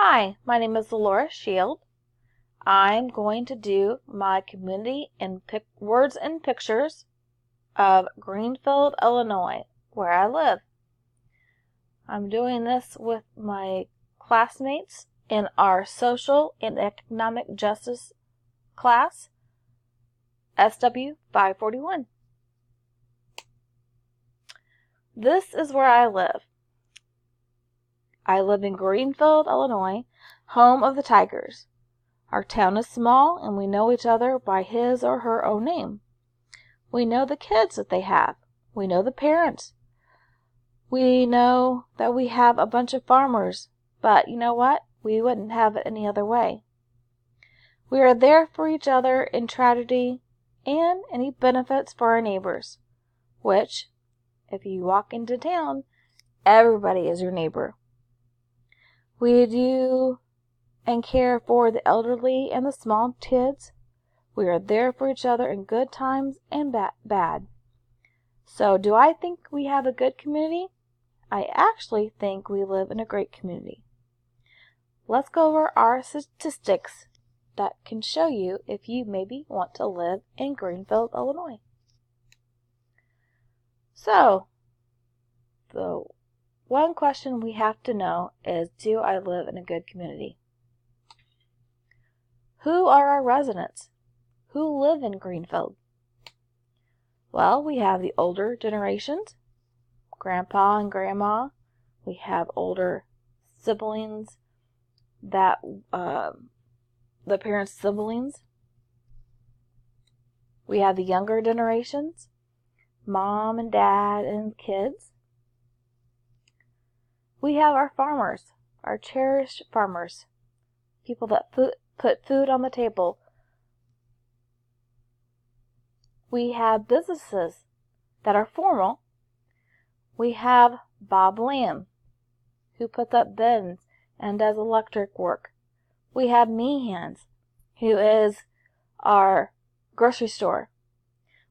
Hi, my name is Dolores Shield. I'm going to do my community in words and pictures of Greenfield, Illinois, where I live. I'm doing this with my classmates in our Social and Economic Justice class, SW 541. This is where I live. I live in Greenfield, Illinois, home of the Tigers. Our town is small, and we know each other by his or her own name. We know the kids that they have. We know the parents. We know that we have a bunch of farmers, but you know what? We wouldn't have it any other way. We are there for each other in tragedy and any benefits for our neighbors, which, if you walk into town, everybody is your neighbor. We do and care for the elderly and the small kids. We are there for each other in good times and bad. So do I think we have a good community? I actually think we live in a great community. Let's go over our statistics that can show you if you maybe want to live in Greenfield, Illinois. So, the one question we have to know is, do I live in a good community? Who are our residents? Who live in Greenfield? Well, we have the older generations, Grandpa and Grandma. We have older siblings, the parents' siblings. We have the younger generations, Mom and Dad and kids. We have our farmers, our cherished farmers, people that put food on the table. We have businesses that are formal. We have Bob Lamb, who puts up bins and does electric work. We have Meehan's, who is our grocery store.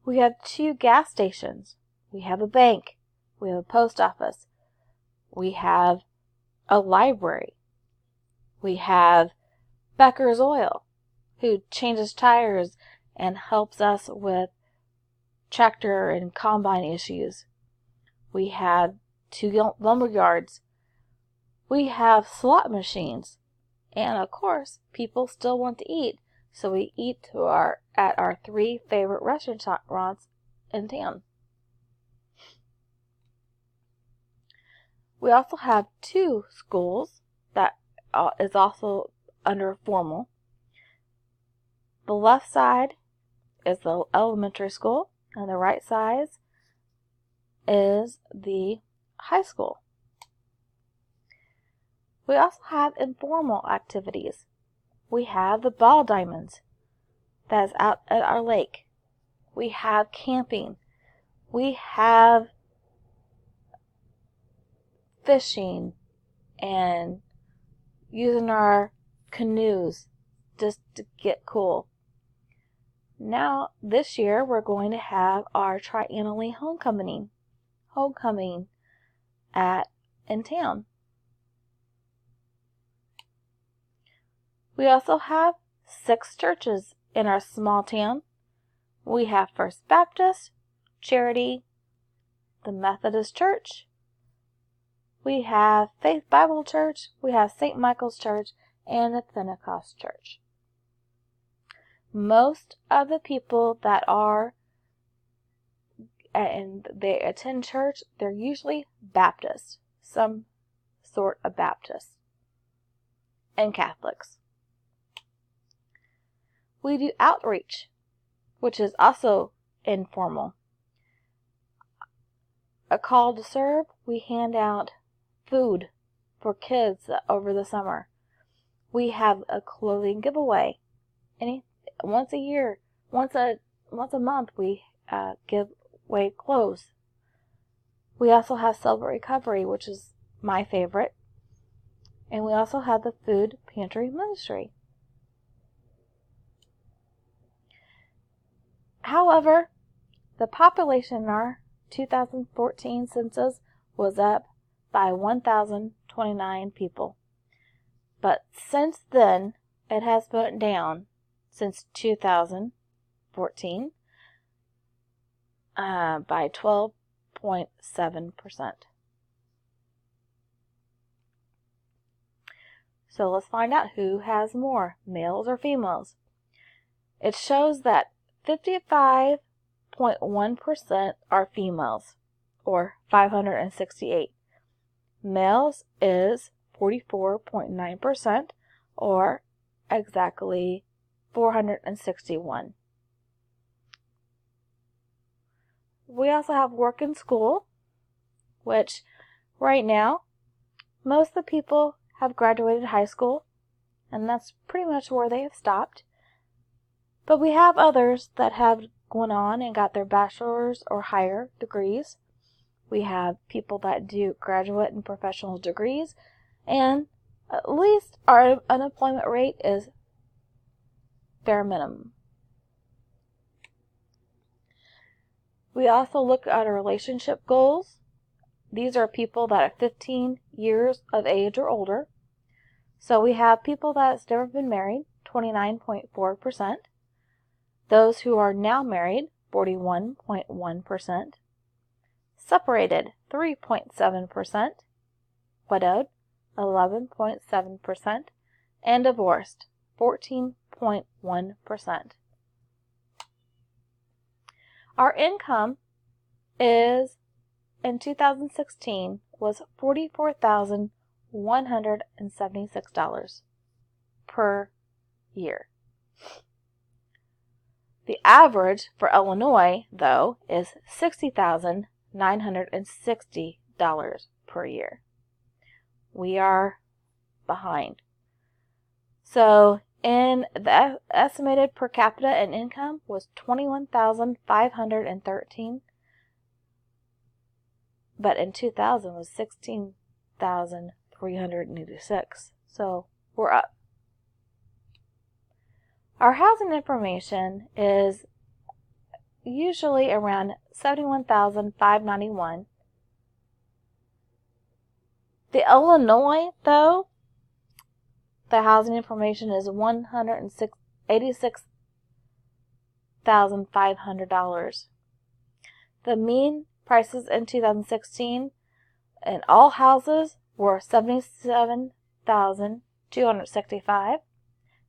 We have 2 gas stations. We have a bank. We have a post office. We have a library. We have Becker's Oil, who changes tires and helps us with tractor and combine issues. We have 2 lumber yards. We have slot machines. And of course, people still want to eat, so we eat at our 3 favorite restaurants in town. We also have 2 schools that is also under formal. The left side is the elementary school, and the right side is the high school. We also have informal activities. We have the ball diamonds that is out at our lake. We have camping. We have fishing and using our canoes just to get cool. Now, this year, we're going to have our triennial homecoming in town. We also have 6 churches in our small town. We have First Baptist, Charity, the Methodist Church. We have Faith Bible Church. We have St. Michael's Church and the Pentecost Church. Most of the people that are and they attend church, they're usually Baptist, some sort of Baptist, and Catholics. We do outreach, which is also informal. A call to serve, we hand out food for kids over the summer. We have a clothing giveaway. Once a month, we give away clothes. We also have Celebrate Recovery, which is my favorite. And we also have the Food Pantry Ministry. However, the population in our 2014 census was up by 1,029 people. But since then, it has went down since 2014 by 12.7%. So let's find out who has more, males or females. It shows that 55.1% are females, or 568. Males is 44.9%, or exactly 461. We also have work and school, which right now, most of the people have graduated high school, and that's pretty much where they have stopped. But we have others that have gone on and got their bachelor's or higher degrees. We have people that do graduate and professional degrees, and at least our unemployment rate is bare minimum. We also look at our relationship goals. These are people that are 15 years of age or older. So we have people that's never been married, 29.4%. Those who are now married, 41.1%. Separated, 3.7%. Widowed, 11.7%. And divorced, 14.1%. Our income is, in 2016, was $44,176 per year. The average for Illinois, though, is $60,960 per year. We are behind. So, in the estimated per capita in income was $21,513, but in 2000 was $16,386. So, we're up. Our housing information is usually around $71,591. The Illinois, though, the housing information is $186,500. The mean prices in 2016 in all houses were $77,265.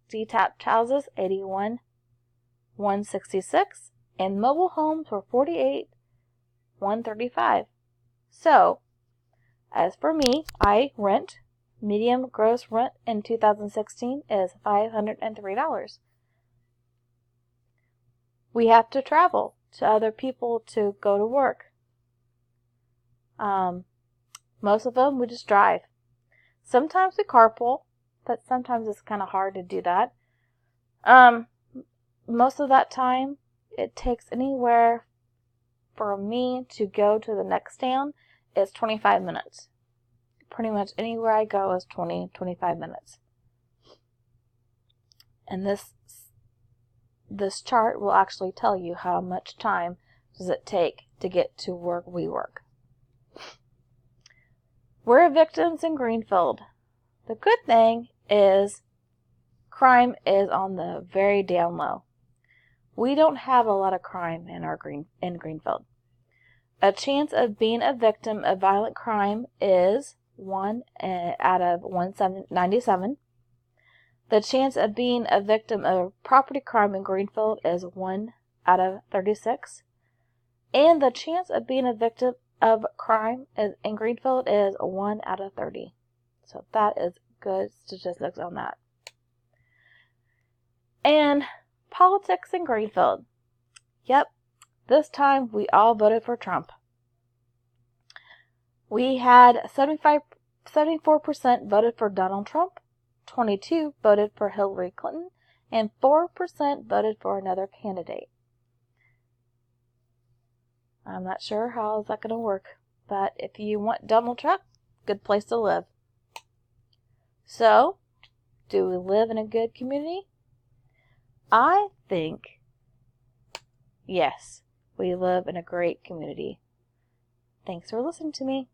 Detached houses, $81,166, and mobile homes were $48,135. So, as for me, I rent. Median gross rent in 2016 is $503. We have to travel to other people to go to work. Most of them we just drive. Sometimes we carpool, but sometimes it's kind of hard to do that. Most of that time, it takes anywhere for me to go to the next town is 25 minutes. Pretty much anywhere I go is 20-25 minutes. And this chart will actually tell you how much time does it take to get to where we work. We're victims in Greenfield. The good thing is crime is on the very down low. We don't have a lot of crime in Greenfield. A chance of being a victim of violent crime is 1 out of 197. The chance of being a victim of property crime in Greenfield is 1 out of 36. And the chance of being a victim of crime in Greenfield is 1 out of 30. So that is good statistics on that. And politics in Greenfield. Yep, this time we all voted for Trump. We had 74% voted for Donald Trump, 22% voted for Hillary Clinton, and 4% voted for another candidate. I'm not sure how is that going to work, but if you want Donald Trump, good place to live. So, do we live in a good community? I think, yes, we live in a great community. Thanks for listening to me.